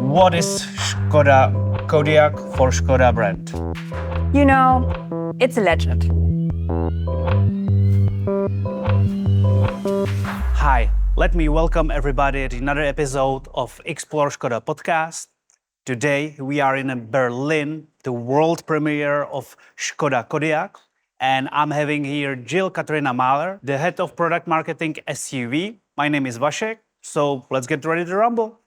What is Škoda Kodiaq for Škoda brand? You know, it's a legend. Hi, let me welcome everybody at another episode of Explore Škoda podcast. Today we are in Berlin, the world premiere of Škoda Kodiaq, and I'm having here Katharina Mahler, the head of product marketing SUV. My name is Vašek, so let's get ready to rumble.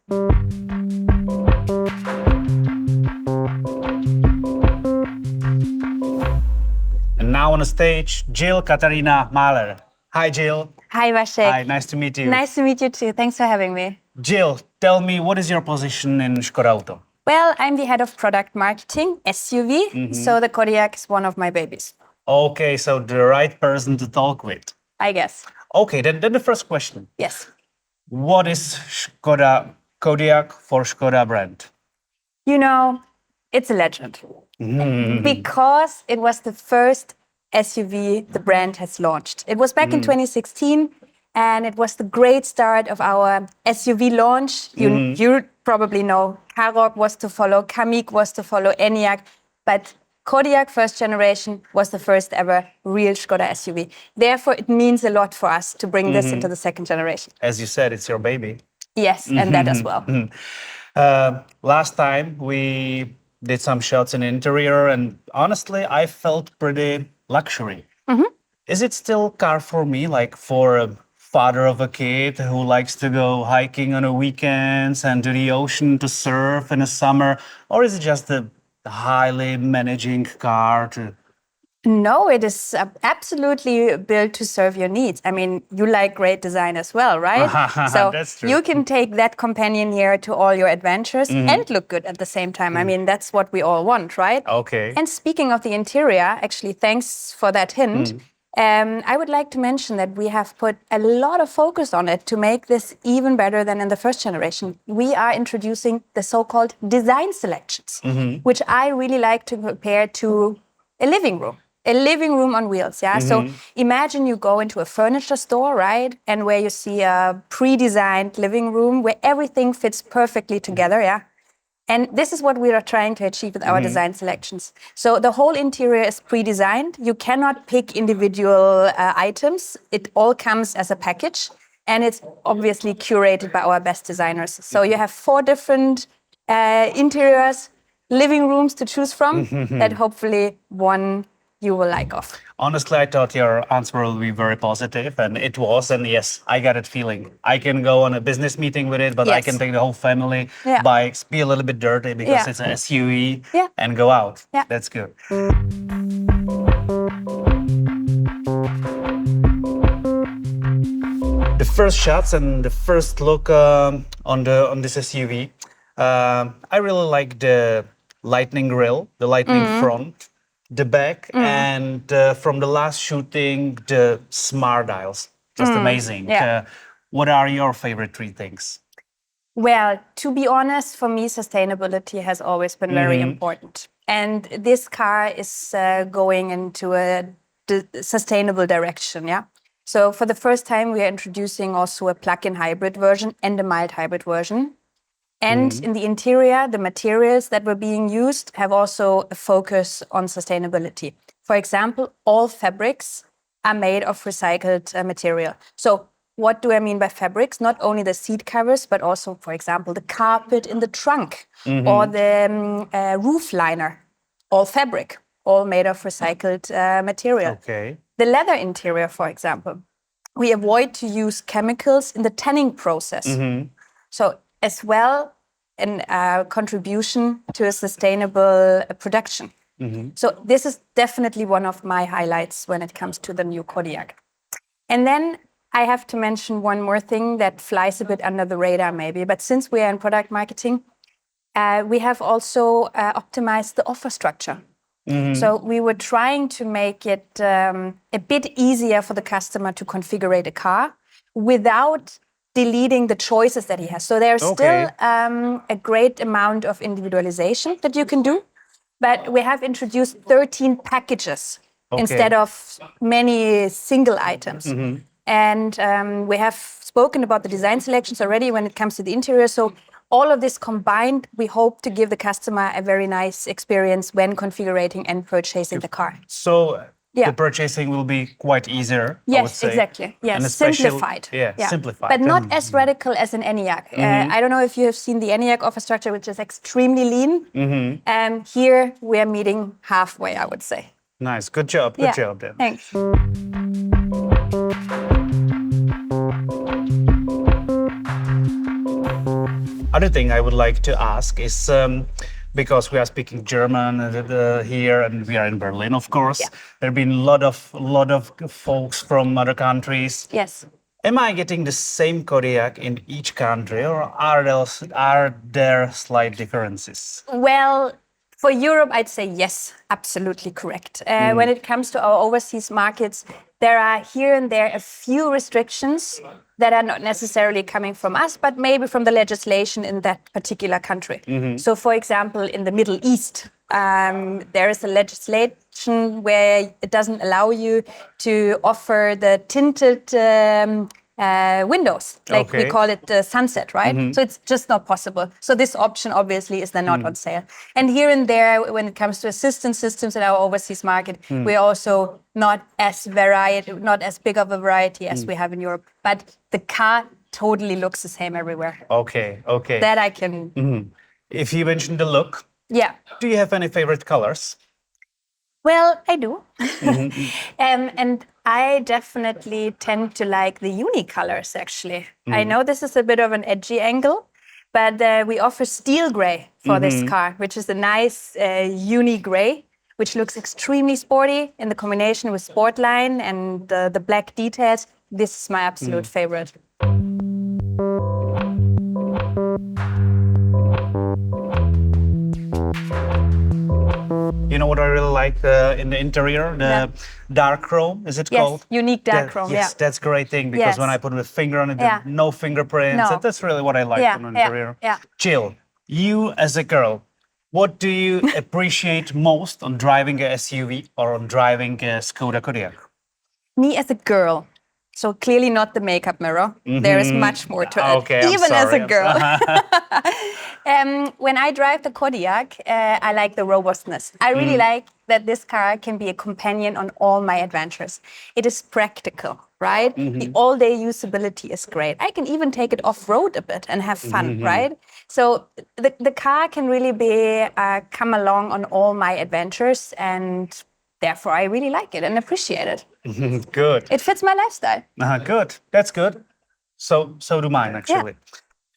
And now on the stage, Katharina Mahler. Hi, Jill. Hi, Vašek. Hi, nice to meet you. Nice to meet you too. Thanks for having me. Jill, tell me, what is your position in Škoda Auto? Well, I'm the head of product marketing, SUV, so the Kodiaq is one of my babies. Okay, so the right person to talk with. I guess. Okay, then the first question. Yes. What is Škoda Kodiaq for Škoda brand? You know, it's a legend. Because it was the first SUV the brand has launched. It was back in 2016, and it was the great start of our SUV launch. You probably know Kodiaq was to follow, Kamiq was to follow, Enyaq, but Kodiaq first generation was the first ever real Škoda SUV. Therefore, it means a lot for us to bring this into the second generation. As you said, it's your baby. Yes, and that as well. Last time we did some shots in interior, and honestly, I felt pretty luxury. Is it still car for me, like for a father of a kid who likes to go hiking on the weekends and to the ocean to surf in the summer, or is it just a highly managing car to... No, it is absolutely built to serve your needs. I mean, you like great design as well, right? So That's true. you can take that companion here to all your adventures and look good at the same time. I mean, that's what we all want, right? Okay. And speaking of the interior, actually, thanks for that hint. I would like to mention that we have put a lot of focus on it to make this even better than in the first generation. We are introducing the so-called design selections, which I really like to compare to a living room. A living room on wheels, yeah? So imagine you go into a furniture store, right? And where you see a pre-designed living room where everything fits perfectly together, yeah? And this is what we are trying to achieve with our design selections. So the whole interior is pre-designed. You cannot pick individual items. It all comes as a package. And it's obviously curated by our best designers. So you have 4 different interiors, living rooms to choose from that hopefully one you will like of. Honestly, I thought your answer will be very positive, and it was. And yes, I got it feeling. I can go on a business meeting with it, but I can take the whole family, bikes, be a little bit dirty because it's an SUV, and go out. Yeah. That's good. The first shots and the first look on this SUV, I really like the lightning grille, the lightning front, the back, and from the last shooting, the smart dials. Just amazing. Yeah. What are your favorite 3 things? Well, to be honest, for me, sustainability has always been very important. And this car is going into a sustainable direction, yeah? So for the first time, we are introducing also a plug-in hybrid version and a mild hybrid version. And in the interior, the materials that were being used have also a focus on sustainability. For example, all fabrics are made of recycled material. So what do I mean by fabrics? Not only the seat covers, but also, for example, the carpet in the trunk or the roof liner, all fabric, all made of recycled material. Okay. The leather interior, for example, we avoid to use chemicals in the tanning process. So as well, a contribution to a sustainable production. So this is definitely one of my highlights when it comes to the new Kodiaq. And then I have to mention one more thing that flies a bit under the radar maybe, but since we are in product marketing, we have also optimized the offer structure. So we were trying to make it a bit easier for the customer to configure a car without deleting the choices that he has. So there's still a great amount of individualization that you can do, but we have introduced 13 packages instead of many single items. And we have spoken about the design selections already when it comes to the interior. So all of this combined, we hope to give the customer a very nice experience when configuring and purchasing the car. So the purchasing will be quite easier, I would Yes, say. exactly. Yes, And especially, simplified. simplified. But not as radical as an Enyaq. I don't know if you have seen the Enyaq offer structure, which is extremely lean. Here we are meeting halfway, I would say. Nice, good job, good job then. Thanks. Other thing I would like to ask is, because we are speaking German here and we are in Berlin, of course, there have been a lot of folks from other countries. Yes. Am I getting the same Kodiaq in each country, or are there slight differences? Well, for Europe, I'd say yes, absolutely correct. When it comes to our overseas markets, there are here and there a few restrictions that are not necessarily coming from us, but maybe from the legislation in that particular country. So, for example, in the Middle East, there is a legislation where it doesn't allow you to offer the tinted windows, like we call it the sunset, right? So it's just not possible. So this option obviously is then not on sale. And here and there, when it comes to assistance systems in our overseas market, we're also not as big of a variety as we have in Europe. But the car totally looks the same everywhere. Okay. That I can. If you mentioned the look, do you have any favorite colors? Well, I do. And I definitely tend to like the uni colors, actually. I know this is a bit of an edgy angle, but we offer steel gray for this car, which is a nice uni gray, which looks extremely sporty in the combination with Sportline and the black details. This is my absolute favorite. You know what I really like in the interior? The dark chrome, is it called? Unique dark chrome, Yes, that's a great thing, because when I put my finger on it, there are no fingerprints. No. That's really what I like from the interior. Jill, you as a girl, what do you appreciate most on driving a SUV or on driving a Škoda Kodiaq? Me as a girl. So clearly not the makeup mirror. There is much more to it, Okay, even as a girl. When I drive the Kodiaq, I like the robustness. I really like that this car can be a companion on all my adventures. It is practical, right? The all-day usability is great. I can even take it off-road a bit and have fun, right? So the car can really be come along on all my adventures, and therefore I really like it and appreciate it. Good. It fits my lifestyle. Good. That's good. So do mine, actually.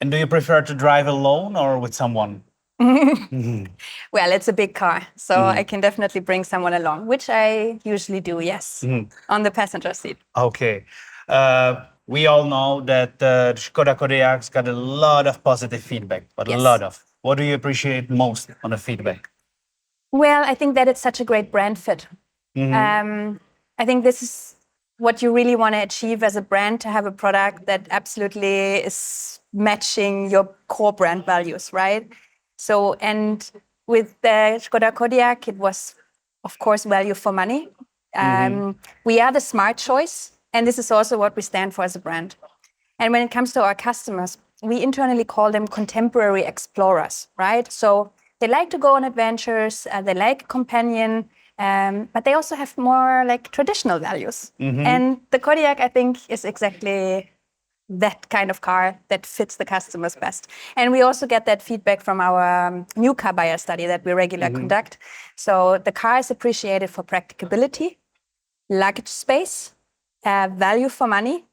And do you prefer to drive alone or with someone? Well, it's a big car, so I can definitely bring someone along, which I usually do, yes, on the passenger seat. Okay. We all know that Škoda Kodiaq's got a lot of positive feedback, but a lot of. What do you appreciate most on the feedback? Well, I think that it's such a great brand fit. I think this is what you really want to achieve as a brand, to have a product that absolutely is matching your core brand values, right? So, and with the Škoda Kodiaq, it was, of course, value for money. We are the smart choice, and this is also what we stand for as a brand. And when it comes to our customers, we internally call them contemporary explorers, right? So they like to go on adventures, they like a companion, but they also have more like traditional values. And the Kodiaq, I think, is exactly that kind of car that fits the customers best. And we also get that feedback from our new car buyer study that we regularly conduct. So the car is appreciated for practicability, luggage space, value for money,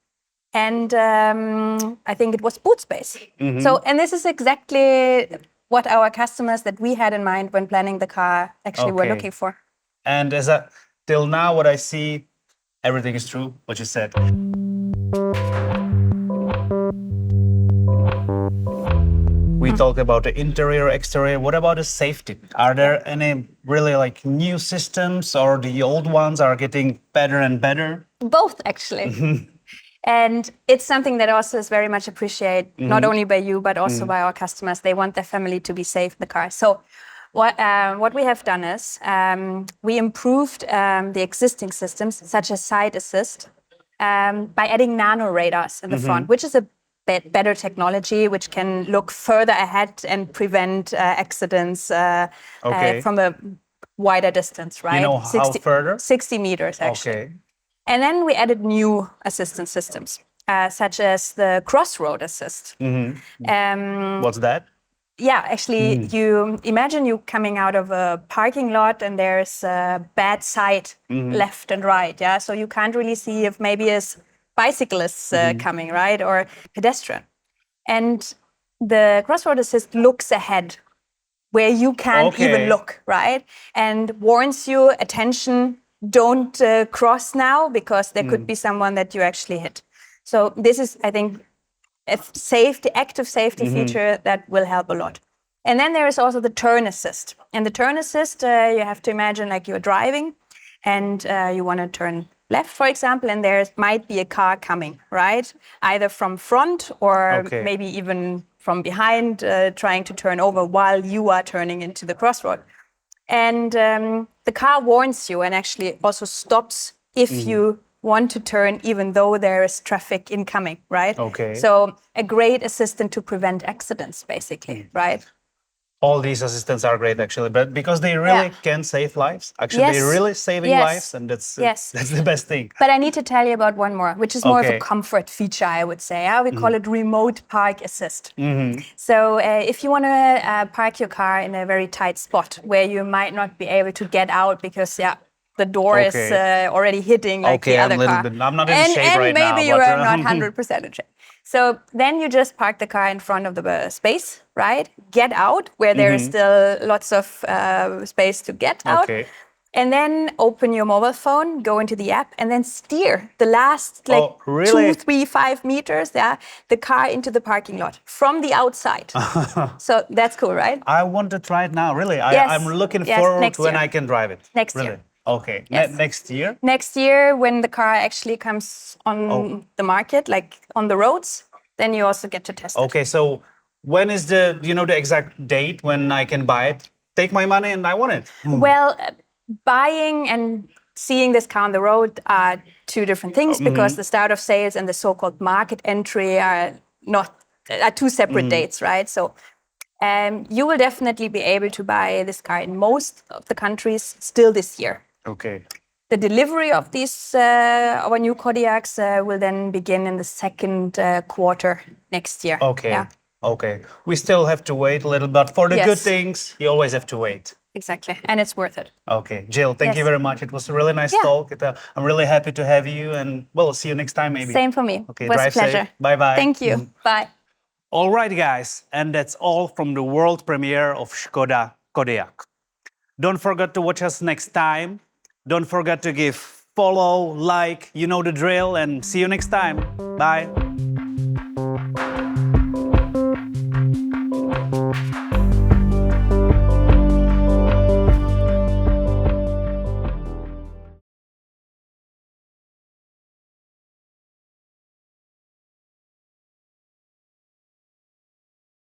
and I think it was boot space. So, and this is exactly what our customers that we had in mind when planning the car actually were looking for. And till now, what I see, everything is true, what you said. We talked about the interior, exterior. What about the safety? Are there any really like new systems, or the old ones are getting better and better? Both, actually. And it's something that also is very much appreciated, not only by you, but also by our customers. They want their family to be safe in the car. So what we have done is we improved the existing systems, such as side assist, by adding nano radars in the front, which is a better technology, which can look further ahead and prevent accidents from a wider distance, right? You know how further? 60 meters, actually. Okay. And then we added new assistance systems, such as the crossroad assist. What's that? Yeah, actually, you imagine you coming out of a parking lot and there's a bad side left and right, yeah? So you can't really see if maybe a bicyclist coming, right? Or pedestrian. And the crossroad assist looks ahead where you can't even look, right? And warns you, attention, don't cross now because there could be someone that you actually hit. So this is, I think, a active safety feature that will help a lot. And then there is also the turn assist. And the turn assist, you have to imagine like you're driving and you want to turn left, for example, and there might be a car coming, right? Either from front or maybe even from behind, trying to turn over while you are turning into the crossroad. And the car warns you and actually also stops if you want to turn, even though there is traffic incoming, right? So a great assistant to prevent accidents, basically, right? All these assistants are great, actually, but because they really can save lives. Actually, they're really saving lives, and that's the best thing. But I need to tell you about one more, which is more of a comfort feature, I would say. We call it remote park assist. So if you want to park your car in a very tight spot where you might not be able to get out because, the door is already hitting like the other car. I'm not in shape right now. And maybe you're not 100% in shape. So then you just park the car in front of the space, right? Get out where there is still lots of space to get out. And then open your mobile phone, go into the app, and then steer the last 2, 3, 5 meters, the car into the parking lot from the outside. So that's cool, right? I want to try it now, really. I'm looking forward to when I can drive it. Next year. Okay, next year? Next year, when the car actually comes on the market, like on the roads, then you also get to test it. Okay, so when is the exact date when I can buy it? Take my money and I want it. Well, buying and seeing this car on the road are two different things because the start of sales and the so-called market entry are two separate dates, right? So you will definitely be able to buy this car in most of the countries still this year. Okay. The delivery of these our new Kodiaqs will then begin in the second quarter next year. Okay. We still have to wait a little, but for the good things, you always have to wait. Exactly, and it's worth it. Okay, Jill, thank you very much. It was a really nice talk. I'm really happy to have you, and we'll see you next time maybe. Same for me. Okay, it was drive a pleasure. safe. Bye-bye. Thank you. Bye. All right, guys, and that's all from the world premiere of Škoda Kodiaq. Don't forget to watch us next time. Don't forget to give follow, like, you know the drill, and see you next time. Bye.